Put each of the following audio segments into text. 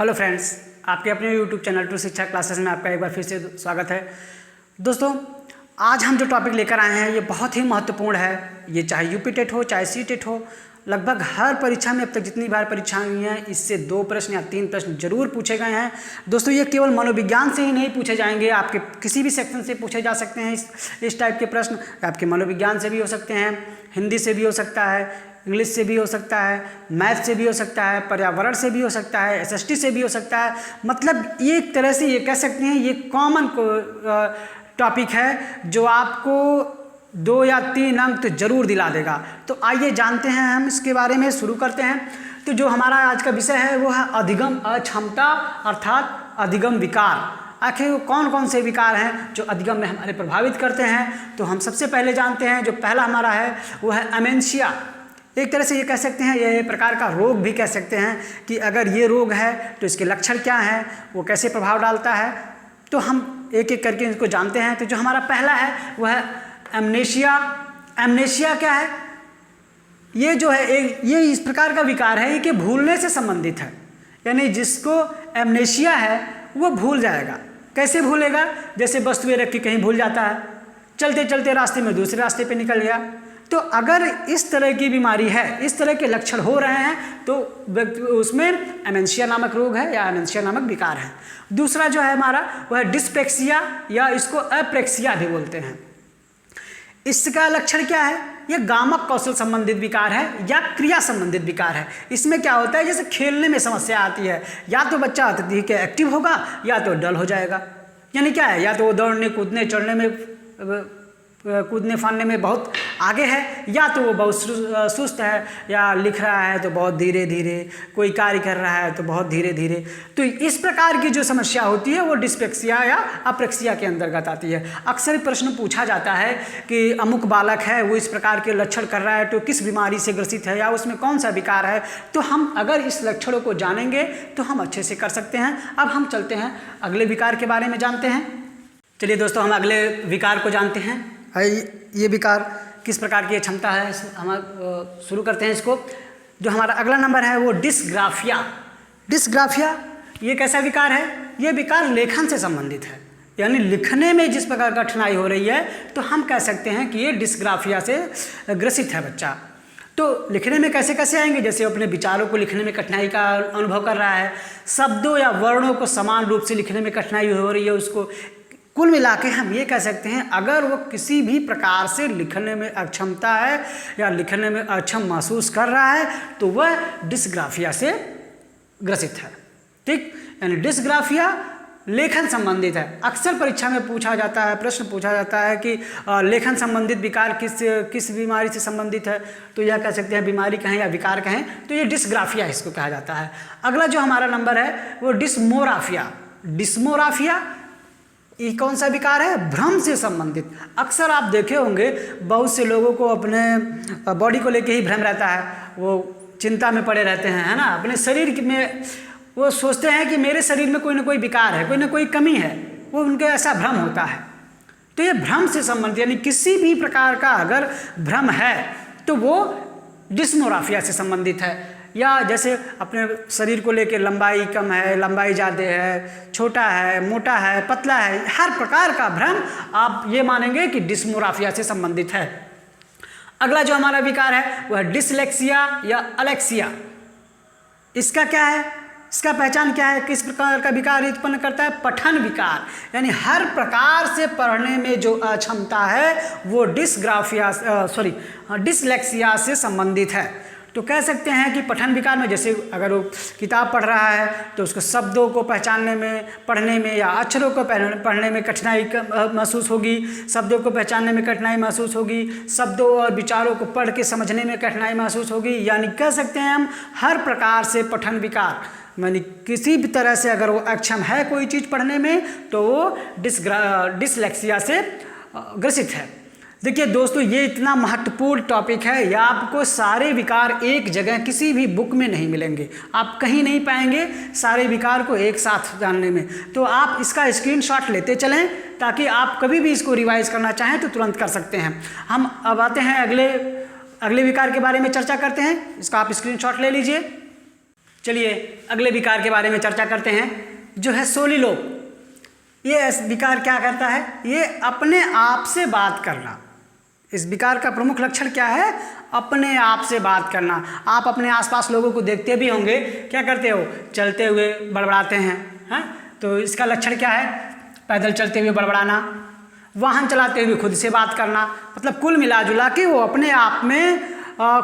Hello friends, आपके अपने YouTube channel to शिक्षा क्लासेस में आपका एक बार फिर से स्वागत है। दोस्तों, आज हम जो टॉपिक लेकर आए हैं ये बहुत ही महत्वपूर्ण है। ये चाहे यूपी टेट हो चाहे सी टेट हो, लगभग हर परीक्षा में अब तक जितनी बार परीक्षाएं हुई हैं इससे 2 प्रश्न या 3 प्रश्न जरूर पूछे गए हैं। दोस्तों, ये केवल मनोविज्ञान से ही नहीं पूछे जाएंगे, आपके किसी भी सेक्शन से पूछे जा सकते हैं। इस टाइप के प्रश्न आपके मनोविज्ञान से भी हो सकते हैं, हिंदी से भी हो सकता है, इंग्लिश से भी हो सकता है, मैथ से भी हो सकता है, पर्यावरण से भी हो सकता है, एसएसटी से भी हो सकता है। मतलब एक तरह से ये कह सकते हैं ये कॉमन टॉपिक है जो आपको 2 या 3 अंक तो जरूर दिला देगा। तो आइए जानते हैं हम इसके बारे में, शुरू करते हैं। तो जो हमारा आज का विषय है वो है अधिगम अक्षमता अर्थात अधिगम विकार। आखिर कौन कौन से विकार हैं जो अधिगम में हमारे प्रभावित करते हैं। तो हम सबसे पहले जानते हैं जो पहला हमारा है वो है अमेंशिया। एक तरह से ये कह सकते हैं, ये प्रकार का रोग भी कह सकते हैं कि अगर ये रोग है तो इसके लक्षण क्या हैं, वो कैसे प्रभाव डालता है। तो हम एक एक करके इसको जानते हैं। तो जो हमारा पहला है वो है एमनेशिया। एमनेशिया क्या है? ये जो है ये इस प्रकार का विकार है कि भूलने से संबंधित है। यानी जिसको एमनेशिया है वो भूल जाएगा। कैसे भूलेगा? जैसे वस्तुएं रख के कहीं भूल जाता है, चलते चलते रास्ते में दूसरे रास्ते पे निकल गया। तो अगर इस तरह की बीमारी है, इस तरह के लक्षण हो रहे हैं तो उसमें एमेंशिया नामक रोग है या एमेंशिया नामक विकार है। दूसरा जो है हमारा वह है डिस्पेक्सिया या इसको अप्रेक्सिया भी बोलते हैं। इसका लक्षण क्या है? यह गामक कौशल संबंधित विकार है या क्रिया संबंधित विकार है। इसमें क्या होता है, जैसे खेलने में समस्या आती है, या तो बच्चा अत्यधिक एक्टिव होगा या तो डल हो जाएगा। यानी क्या है, या तो वो दौड़ने कूदने चढ़ने में कूदने फानने में बहुत आगे है, या तो वो बहुत सुस्त है, या लिख रहा है तो बहुत धीरे धीरे, कोई कार्य कर रहा है तो बहुत धीरे धीरे। तो इस प्रकार की जो समस्या होती है वो डिस्पेक्सिया या अप्रेक्सिया के अंतर्गत आती है। अक्सर प्रश्न पूछा जाता है कि अमुक बालक है वो इस प्रकार के लक्षण कर रहा है तो किस बीमारी से ग्रसित है या उसमें कौन सा विकार है। तो हम अगर इस लक्षणों को जानेंगे तो हम अच्छे से कर सकते हैं। अब हम चलते हैं अगले विकार के बारे में जानते हैं। चलिए दोस्तों, हम अगले विकार को जानते हैं। ये विकार किस प्रकार की क्षमता है, हम शुरू करते हैं इसको। जो हमारा अगला नंबर है वो डिस्ग्राफिया। डिस्ग्राफिया ये कैसा विकार है? ये विकार लेखन से संबंधित है। यानी लिखने में जिस प्रकार का कठिनाई हो रही है तो हम कह सकते हैं कि ये डिस्ग्राफिया से ग्रसित है बच्चा। तो लिखने में कैसे कैसे आएंगे? जैसे अपने विचारों को लिखने में कठिनाई का अनुभव कर रहा है, शब्दों या वर्णों को समान रूप से लिखने में कठिनाई हो रही है उसको। कुल मिला के हम ये कह सकते हैं अगर वो किसी भी प्रकार से लिखने में अक्षमता है या लिखने में अक्षम महसूस कर रहा है तो वह डिस्ग्राफिया से ग्रसित है। ठीक, यानी डिस्ग्राफिया लेखन संबंधित है। अक्सर परीक्षा में पूछा जाता है, प्रश्न पूछा जाता है कि लेखन संबंधित विकार किस बीमारी से संबंधित है। तो यह कह सकते हैं बीमारी कहें या विकार कहें तो ये डिस्ग्राफिया इसको कहा जाता है। अगला जो हमारा नंबर है वो डिस्मोराफिया। डिस्मोराफिया ये कौन सा विकार है? भ्रम से संबंधित। अक्सर आप देखे होंगे बहुत से लोगों को अपने बॉडी को लेके ही भ्रम रहता है, वो चिंता में पड़े रहते हैं, है ना। अपने शरीर में वो सोचते हैं कि मेरे शरीर में कोई ना कोई विकार है, कोई ना कोई कमी है, वो उनके ऐसा भ्रम होता है। तो ये भ्रम से संबंधित, यानी किसी भी प्रकार का अगर भ्रम है तो वो डिस्मोराफिया से संबंधित है। या जैसे अपने शरीर को लेकर लंबाई कम है, लंबाई ज़्यादा है, छोटा है, मोटा है, पतला है, हर प्रकार का भ्रम आप ये मानेंगे कि डिस्मोराफिया से संबंधित है। अगला जो हमारा विकार है वह है डिसलेक्सिया या अलेक्सिया। इसका क्या है? इसका पहचान क्या है? किस प्रकार का विकार उत्पन्न करता है? पठन विकार। यानी हर प्रकार से पढ़ने में जो अक्षमता है वो डिसलेक्सिया से संबंधित है। तो कह सकते हैं कि पठन विकार में जैसे अगर वो किताब पढ़ रहा है तो उसको शब्दों को पहचानने में, पढ़ने में या अक्षरों को पढ़ने में कठिनाई महसूस होगी, शब्दों को पहचानने में कठिनाई महसूस होगी, शब्दों और विचारों को पढ़ के समझने में कठिनाई महसूस होगी। यानी कह सकते हैं हम हर प्रकार से पठन विकार, यानी किसी भी तरह से अगर वो अक्षम है कोई चीज़ पढ़ने में तो वो डिसलेक्सिया से ग्रसित है। देखिए दोस्तों, ये इतना महत्वपूर्ण टॉपिक है, या आपको सारे विकार एक जगह किसी भी बुक में नहीं मिलेंगे, आप कहीं नहीं पाएंगे सारे विकार को एक साथ जानने में। तो आप इसका स्क्रीनशॉट लेते चलें ताकि आप कभी भी इसको रिवाइज करना चाहें तो तुरंत कर सकते हैं। हम अब आते हैं अगले विकार के बारे में चर्चा करते हैं। इसका आप स्क्रीनशॉट ले लीजिए। चलिए अगले विकार के बारे में चर्चा करते हैं, जो है सोलिलोक। ये विकार क्या करता है? ये अपने आप से बात करना। इस विकार का प्रमुख लक्षण क्या है? अपने आप से बात करना। आप अपने आसपास लोगों को देखते भी होंगे, क्या करते हो? चलते हुए बड़बड़ाते हैं, हैं? तो इसका लक्षण क्या है? पैदल चलते हुए बड़बड़ाना, वाहन चलाते हुए खुद से बात करना। मतलब कुल मिला जुला के वो अपने आप में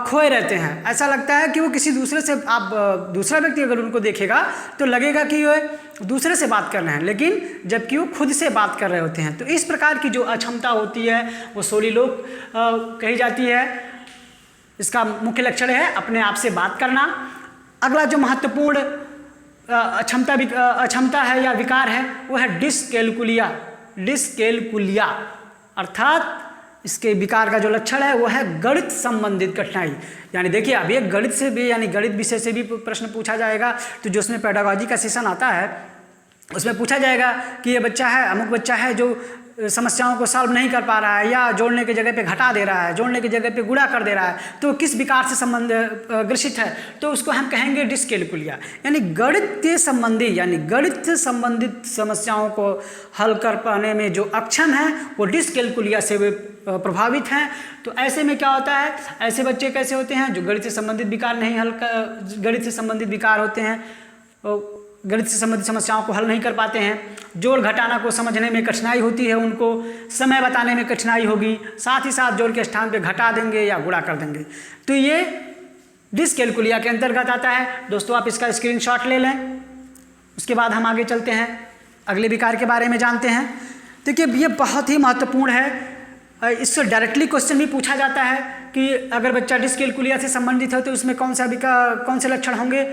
खोए रहते हैं। ऐसा लगता है कि वो किसी दूसरे से, आप दूसरा व्यक्ति अगर उनको देखेगा तो लगेगा कि वो दूसरे से बात कर रहे हैं, लेकिन जबकि वो खुद से बात कर रहे होते हैं। तो इस प्रकार की जो अक्षमता होती है वो सोलिलोक कही जाती है। इसका मुख्य लक्षण है अपने आप से बात करना। अगला जो महत्वपूर्ण अक्षमता है या विकार है वो है डिसकैलकुलिया। डिसकैलकुलिया अर्थात इसके विकार का जो लक्षण है वो है गणित संबंधित कठिनाई। यानी देखिए, अब ये गणित से भी, यानी गणित विषय से भी प्रश्न पूछा जाएगा। तो जो उसमें पेडागोजी का सेशन आता है उसमें पूछा जाएगा कि ये बच्चा है, अमुक बच्चा है जो समस्याओं को सॉल्व नहीं कर पा रहा है, या जोड़ने की जगह पे घटा दे रहा है, जोड़ने की जगह पे गुणा कर दे रहा है, तो किस विकार से ग्रसित है? तो उसको हम कहेंगे डिसकैलकुलिया। यानी गणित संबंधित समस्याओं को हल कर पाने में जो अक्षम है वो डिसकैलकुलिया से प्रभावित हैं। तो ऐसे में क्या होता है? ऐसे बच्चे कैसे होते हैं? जो गणित से संबंधित विकार नहीं गणित से संबंधित विकार होते हैं, गणित से संबंधित समस्याओं को हल नहीं कर पाते हैं, जोड़ घटाना को समझने में कठिनाई होती है, उनको समय बताने में कठिनाई होगी, साथ ही साथ जोड़ के स्थान पे घटा देंगे या गुणा कर देंगे। तो ये डिसकैलकुलिया के अंतर्गत आता है। दोस्तों आप इसका स्क्रीनशॉट ले लें। उसके बाद हम आगे चलते हैं, अगले विकार के बारे में जानते हैं। देखिए ये बहुत ही महत्वपूर्ण है। इससे डायरेक्टली क्वेश्चन भी पूछा जाता है कि अगर बच्चा डिसकैलकुलिया से संबंधित है तो उसमें कौन से लक्षण होंगे,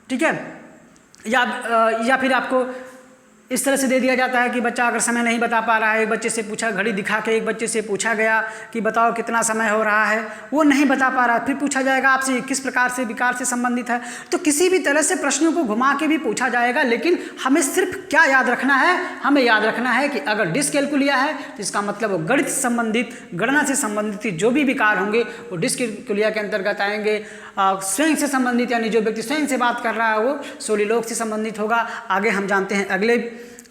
ठीक है? या फिर आपको इस तरह से दे दिया जाता है कि बच्चा अगर समय नहीं बता पा रहा है, एक बच्चे से पूछा, घड़ी दिखा के एक बच्चे से पूछा गया कि बताओ कितना समय हो रहा है, वो नहीं बता पा रहा, फिर पूछा जाएगा आपसे किस प्रकार से विकार से संबंधित है। तो किसी भी तरह से प्रश्नों को घुमा के भी पूछा जाएगा, लेकिन हमें सिर्फ क्या याद रखना है? हमें याद रखना है कि अगर डिसकैलकुलिया है तो इसका मतलब वो गणित से संबंधित, गणना से संबंधित जो भी विकार होंगे वो डिसकैलकुलिया के अंतर्गत आएंगे। स्वयं से संबंधित, यानी जो व्यक्ति स्वयं से बात कर रहा है वो सोलिलोक से संबंधित होगा। आगे हम जानते हैं अगले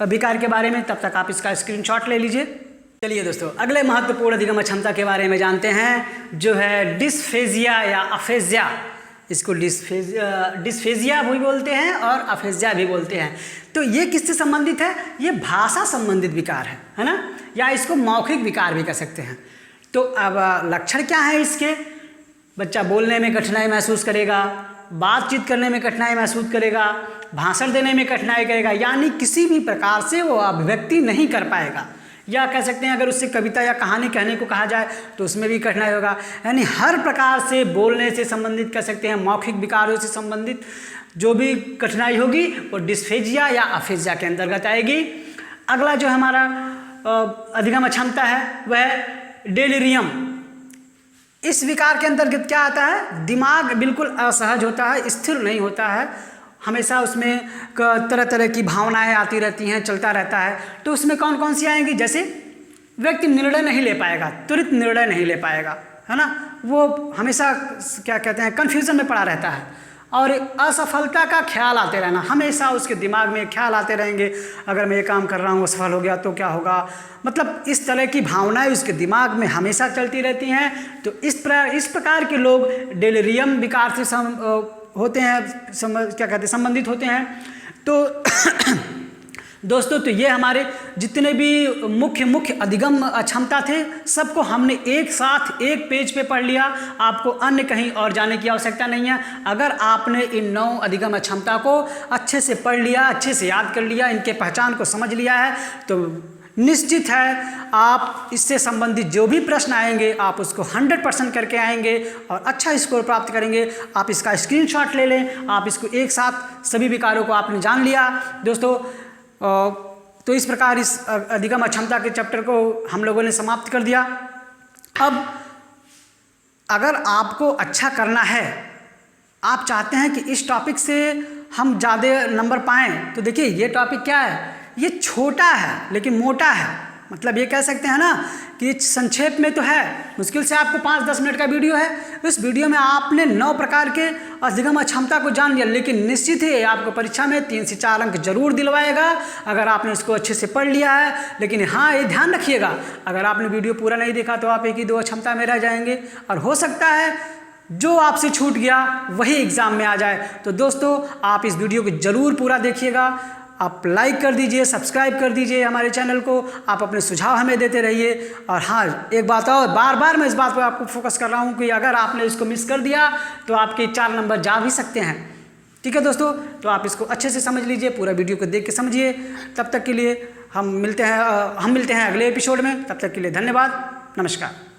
विकार के बारे में, तब तक आप इसका स्क्रीनशॉट ले लीजिए। चलिए दोस्तों अगले महत्वपूर्ण अधिगम अक्षमता के बारे में जानते हैं, जो है डिस्फेजिया या अफेजिया। इसको डिस्फेजिया भी बोलते हैं और अफेजिया भी बोलते हैं। तो ये किससे संबंधित है? ये भाषा संबंधित विकार है ना, या इसको मौखिक विकार भी कह सकते हैं। तो अब लक्षण क्या है इसके? बच्चा बोलने में कठिनाई महसूस करेगा, बातचीत करने में कठिनाई महसूस करेगा, भाषण देने में कठिनाई करेगा, यानी किसी भी प्रकार से वो अभिव्यक्ति नहीं कर पाएगा। या कह सकते हैं अगर उससे कविता या कहानी कहने को कहा जाए तो उसमें भी कठिनाई होगा। यानी हर प्रकार से बोलने से संबंधित, कह सकते हैं मौखिक विकारों से संबंधित जो भी कठिनाई होगी वो डिस्फेजिया या अफेजिया के अंतर्गत आएगी। अगला जो हमारा अधिगम अक्षमता है वह डेलिरियम। इस विकार के अंतर्गत क्या आता है? दिमाग बिल्कुल असहज होता है, स्थिर नहीं होता है, हमेशा उसमें तरह तरह की भावनाएं आती रहती हैं, चलता रहता है। तो उसमें कौन कौन सी आएंगी? जैसे व्यक्ति निर्णय नहीं ले पाएगा, त्वरित निर्णय नहीं ले पाएगा, है ना, वो हमेशा क्या कहते हैं कन्फ्यूजन में पड़ा रहता है, और असफलता का ख्याल आते रहना, हमेशा उसके दिमाग में ख्याल आते रहेंगे, अगर मैं ये काम कर रहा हूँ असफल हो गया तो क्या होगा। मतलब इस तरह की भावनाएं उसके दिमाग में हमेशा चलती रहती हैं। तो इस प्रकार के लोग डेलिरियम विकार से होते हैं, क्या कहते हैं संबंधित होते हैं। तो दोस्तों तो ये हमारे जितने भी मुख्य अधिगम अक्षमता थे सबको हमने एक साथ एक पेज पे पढ़ लिया। आपको अन्य कहीं और जाने की आवश्यकता नहीं है। अगर आपने इन 9 अधिगम अक्षमता को अच्छे से पढ़ लिया, अच्छे से याद कर लिया, इनके पहचान को समझ लिया है, तो निश्चित है आप इससे संबंधित जो भी प्रश्न आएंगे आप उसको 100% करके आएंगे और अच्छा स्कोर प्राप्त करेंगे। आप इसका स्क्रीनशॉट ले लें। आप इसको एक साथ सभी विकारों को आपने जान लिया दोस्तों। तो इस प्रकार इस अधिगम अक्षमता के चैप्टर को हम लोगों ने समाप्त कर दिया। अब अगर आपको अच्छा करना है, आप चाहते हैं कि इस टॉपिक से हम ज़्यादा नंबर पाएँ, तो देखिए ये टॉपिक क्या है, ये छोटा है लेकिन मोटा है, मतलब ये कह सकते हैं ना कि संक्षेप में तो है, मुश्किल से आपको 5-10 मिनट का वीडियो है, इस वीडियो में आपने 9 प्रकार के अधिगम अक्षमता को जान लिया। लेकिन निश्चित ही आपको परीक्षा में 3 से 4 अंक जरूर दिलवाएगा अगर आपने इसको अच्छे से पढ़ लिया है। लेकिन हाँ, ये ध्यान रखिएगा, अगर आपने वीडियो पूरा नहीं देखा तो आप 1 ही 2 अक्षमता में रह जाएंगे और हो सकता है जो आपसे छूट गया वही एग्ज़ाम में आ जाए। तो दोस्तों, आप इस वीडियो को ज़रूर पूरा देखिएगा, आप लाइक कर दीजिए, सब्सक्राइब कर दीजिए हमारे चैनल को, आप अपने सुझाव हमें देते रहिए। और हाँ, एक बात और, बार बार मैं इस बात पर आपको फोकस कर रहा हूँ कि अगर आपने इसको मिस कर दिया तो आपके 4 नंबर जा भी सकते हैं। ठीक है दोस्तों, तो आप इसको अच्छे से समझ लीजिए, पूरा वीडियो को देख के समझिए। तब तक के लिए हम मिलते हैं अगले एपिसोड में। तब तक के लिए धन्यवाद, नमस्कार।